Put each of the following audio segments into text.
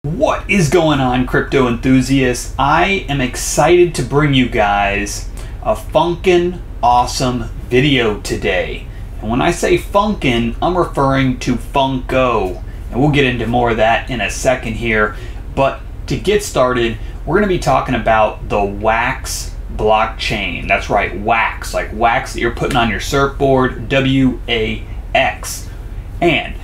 What is going on, crypto enthusiasts? I am excited to bring you guys a funkin' awesome video today. And when I say funkin', I'm referring to FUNKO. And we'll get into more of that in a second here. But to get started, we're going to be talking about the WAXP blockchain. That's right, wax, like wax that you're putting on your surfboard, W-A-X. And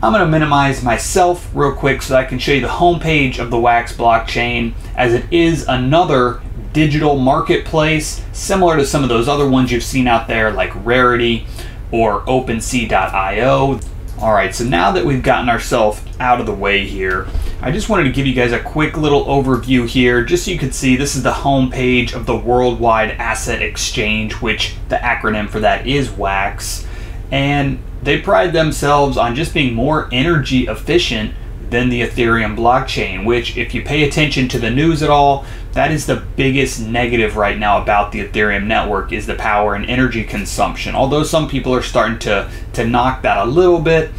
I'm going to minimize myself real quick so that I can show you the homepage of the WAXP blockchain, as it is another digital marketplace similar to some of those other ones you've seen out there like Rarity or OpenSea.io. Alright, so now that we've gotten ourselves out of the way here, I just wanted to give you guys a quick little overview here, just so you can see this is the homepage of the Worldwide Asset Exchange, which the acronym for that is WAXP. And they pride themselves on just being more energy efficient than the Ethereum blockchain, which, if you pay attention to the news at all, that is the biggest negative right now about the Ethereum network, is the power and energy consumption. Although some people are starting to knock that a little bit,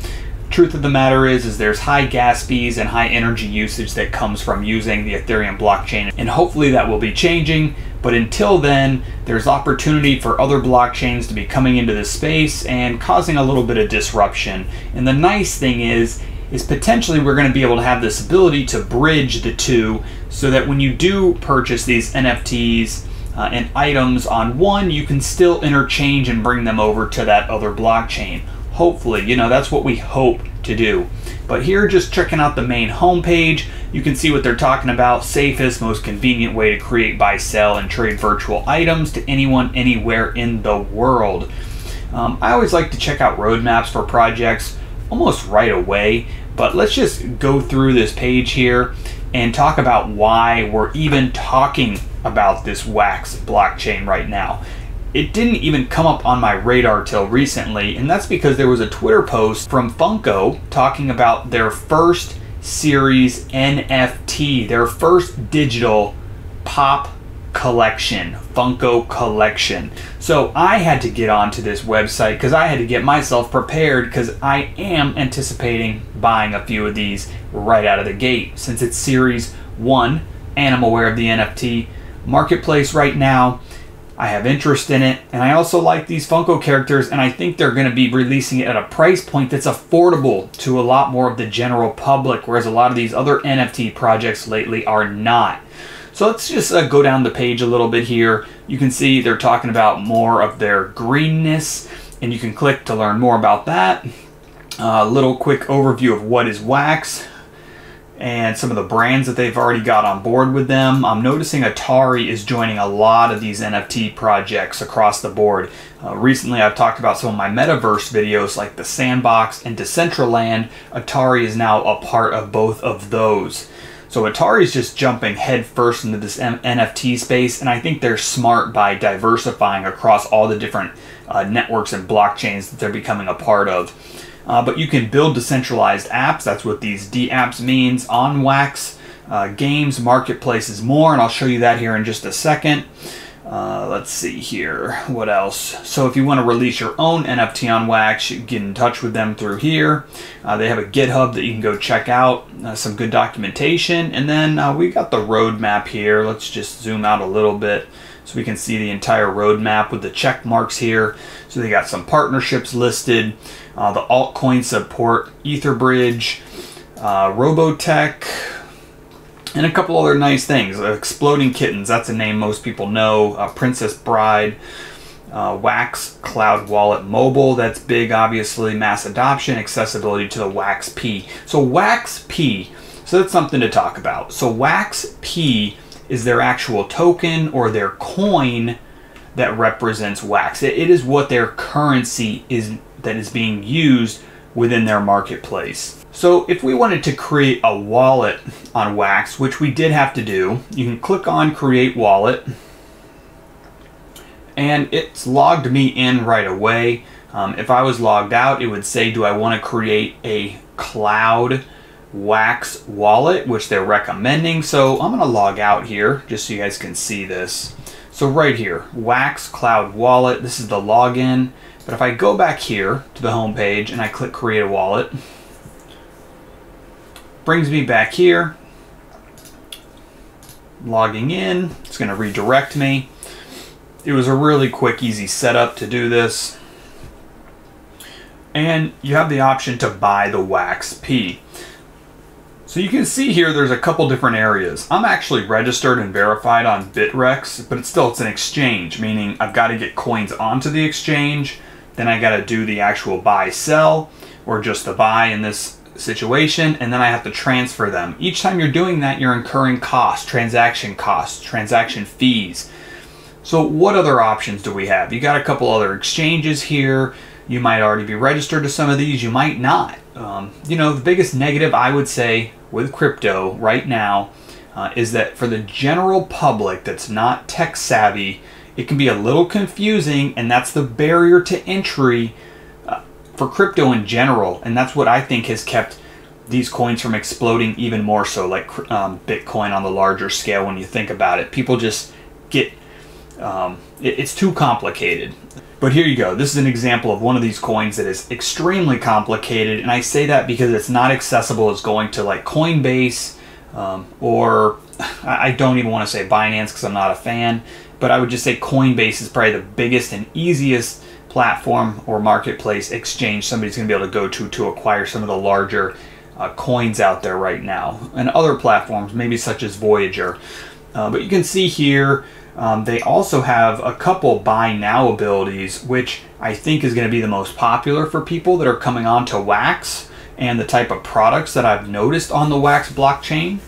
truth of the matter is there's high gas fees and high energy usage that comes from using the Ethereum blockchain, and hopefully that will be changing. But until then, there's opportunity for other blockchains to be coming into this space and causing a little bit of disruption. And the nice thing is potentially we're going to be able to have this ability to bridge the two, so that when you do purchase these NFTs and items on one, you can still interchange and bring them over to that other blockchain. Hopefully, you know, that's what we hope to do. But here, just checking out the main homepage, you can see what they're talking about. Safest, most convenient way to create, buy, sell, and trade virtual items to anyone, anywhere in the world. I always like to check out roadmaps for projects almost right away, but let's just go through this page here and talk about why we're even talking about this WAXP blockchain right now. It didn't even come up on my radar till recently, and that's because there was a Twitter post from FUNKO talking about their first series NFT, their first digital pop collection, FUNKO collection. So I had to get onto this website because I had to get myself prepared, because I am anticipating buying a few of these right out of the gate, since it's series 1 and I'm aware of the NFT marketplace right now. I have interest in it, and I also like these FUNKO characters, and I think they're going to be releasing it at a price point that's affordable to a lot more of the general public, whereas a lot of these other NFT projects lately are not. So let's just go down the page a little bit here. You can see they're talking about more of their greenness, and you can click to learn more about that. A little quick overview of what is WAXP and some of the brands that they've already got on board with them. I'm noticing Atari is joining a lot of these NFT projects across the board. Recently I've talked about some of my metaverse videos like the Sandbox and Decentraland. Atari is now a part of both of those. So Atari is just jumping headfirst into this NFT space, and I think they're smart by diversifying across all the different networks and blockchains that they're becoming a part of. But you can build decentralized apps. That's what these dApps means on WAXP. Games, marketplaces, more, and I'll show you that here in just a second. Let's see here. What else? So if you want to release your own NFT on WAXP, you can get in touch with them through here. They have a GitHub that you can go check out. Some good documentation. And then we got the roadmap here. Let's just zoom out a little bit so we can see the entire roadmap with the check marks here. So they got some partnerships listed. The altcoin support, Etherbridge, Robotech, and a couple other nice things. Exploding Kittens, that's a name most people know. Princess Bride, WAXP Cloud Wallet Mobile, that's big, obviously. Mass adoption, accessibility to the WAXP. So WAXP, so that's something to talk about. So WAXP is their actual token or their coin that represents WAXP. It is what their currency is that is being used within their marketplace. So if we wanted to create a wallet on WAXP, which we did have to do, you can click on Create Wallet, and it's logged me in right away. If I was logged out, it would say, do I want to create a cloud WAXP wallet, which they're recommending. So I'm going to log out here just so you guys can see this. So right here, WAXP Cloud Wallet, this is the login. But if I go back here to the home page and I click Create a Wallet, brings me back here. logging in. It's going to redirect me. It was a really quick, easy setup to do this. And you have the option to buy the WAXP. So you can see here there's a couple different areas. I'm actually registered and verified on Bitrex, but it's an exchange, meaning I've got to get coins onto the exchange, then I got to do the actual buy sell, or just the buy in this situation, and then I have to transfer them. Each time you're doing that, you're incurring costs, transaction fees. So what other options do we have? You got a couple other exchanges here. You might already be registered to some of these, you might not. You know, the biggest negative I would say with crypto right now is that for the general public that's not tech savvy, it can be a little confusing, and that's the barrier to entry for crypto in general. And that's what I think has kept these coins from exploding even more so, like Bitcoin on the larger scale. When you think about it, people just get, it's too complicated. But here you go. This is an example of one of these coins that is extremely complicated, and I say that because it's not accessible as going to like Coinbase, or I don't even want to say Binance because I'm not a fan, but I would just say Coinbase is probably the biggest and easiest platform or marketplace exchange somebody's going to be able to go to acquire some of the larger coins out there right now. And other platforms, maybe such as Voyager. But you can see here, they also have a couple buy now abilities, which I think is going to be the most popular for people that are coming on to Wax and the type of products that I've noticed on the Wax blockchain.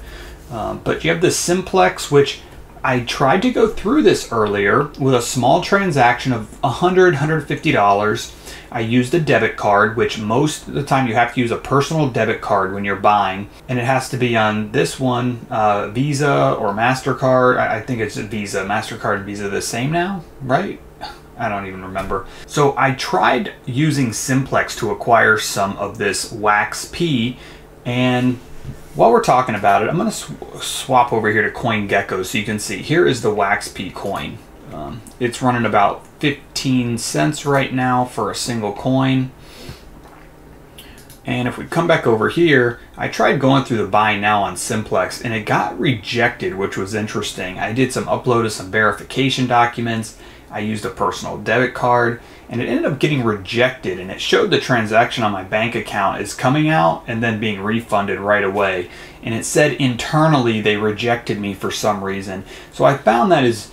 But you have the Simplex, which I tried to go through this earlier with a small transaction of $150. I used a debit card, which most of the time you have to use a personal debit card when you're buying, and it has to be on this one, Visa or MasterCard. I think it's Visa. MasterCard and Visa the same now, right? I don't even remember. So I tried using Simplex to acquire some of this WAXP, and while we're talking about it, I'm going to swap over here to CoinGecko so you can see. Here is the WAXP coin. It's running about 15 cents right now for a single coin. And if we come back over here, I tried going through the buy now on Simplex and it got rejected, which was interesting. I did some upload of some verification documents. I used a personal debit card and it ended up getting rejected, and it showed the transaction on my bank account is coming out and then being refunded right away. And it said internally they rejected me for some reason. So I found that is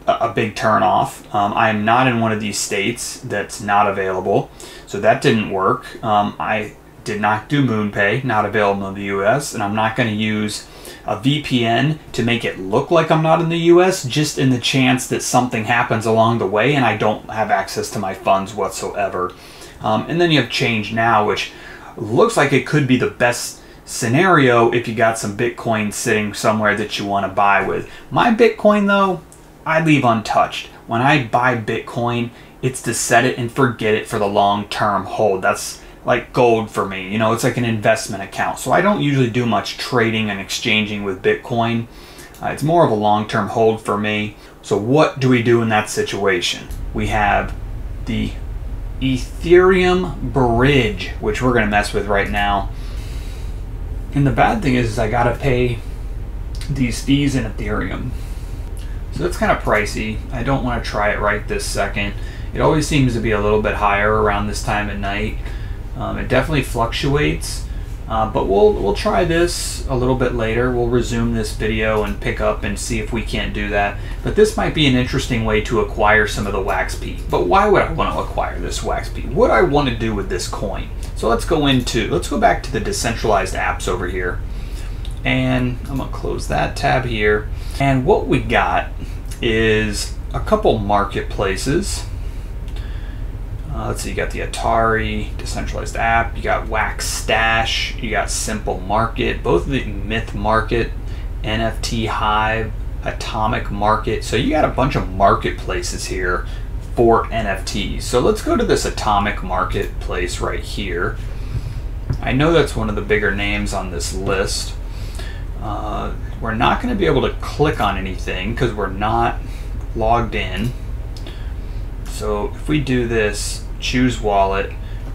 a big turn off. I am not in one of these states that's not available, so that didn't work. I did not do MoonPay, not available in the US, and I'm not going to use a VPN to make it look like I'm not in the US, just in the chance that something happens along the way and I don't have access to my funds whatsoever. And then you have Change Now, which looks like it could be the best scenario if you got some Bitcoin sitting somewhere that you want to buy with. My Bitcoin though, I leave untouched. When I buy Bitcoin, it's to set it and forget it for the long-term hold. That's like gold for me. You know, it's like an investment account. So I don't usually do much trading and exchanging with Bitcoin. It's more of a long-term hold for me. So what do we do in that situation? We have the Ethereum bridge, which we're going to mess with right now. And the bad thing is I got to pay these fees in Ethereum. So that's kind of pricey. I don't want to try it right this second. It always seems to be a little bit higher around this time at night. It definitely fluctuates, but we'll try this a little bit later. We'll resume this video and pick up and see if we can't do that. But this might be an interesting way to acquire some of the WAXP. But why would I want to acquire this WAXP? What do I want to do with this coin? So let's go back to the decentralized apps over here. And I'm going to close that tab here. And what we got is a couple marketplaces. Let's see, you got the Atari decentralized app, you got Wax Stash, you got Simple Market, both of the Myth Market, NFT Hive, Atomic Market. So you got a bunch of marketplaces here for NFTs. So let's go to this Atomic Marketplace right here. I know that's one of the bigger names on this list. We're not going to be able to click on anything because we're not logged in. So if we do this, choose wallet,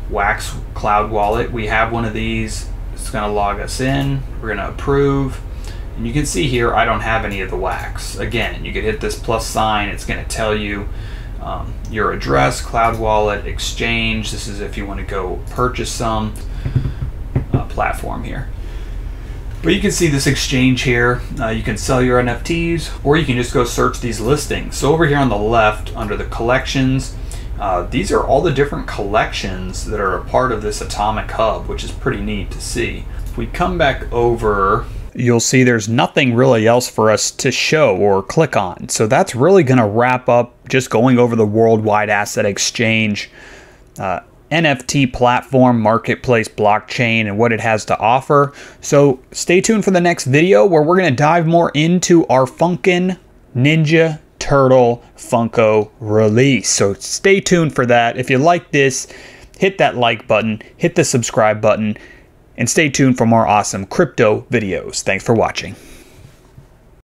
Wax Cloud Wallet, we have one of these. It's going to log us in. We're going to approve. And you can see here I don't have any of the wax. Again, you could hit this plus sign. It's going to tell you your address, cloud wallet, exchange. This is if you want to go purchase some platform here. But you can see this exchange here. You can sell your NFTs, or you can just go search these listings. So over here on the left, under the collections, these are all the different collections that are a part of this AtomicHub, which is pretty neat to see. If we come back over, you'll see there's nothing really else for us to show or click on. So that's really going to wrap up just going over the Worldwide Asset Exchange NFT platform, marketplace, blockchain, and what it has to offer. So stay tuned for the next video where we're going to dive more into our Funkin' Ninja Turtle Funko release. So stay tuned for that. If you like this, hit that like button, hit the subscribe button, and stay tuned for more awesome crypto videos. Thanks for watching.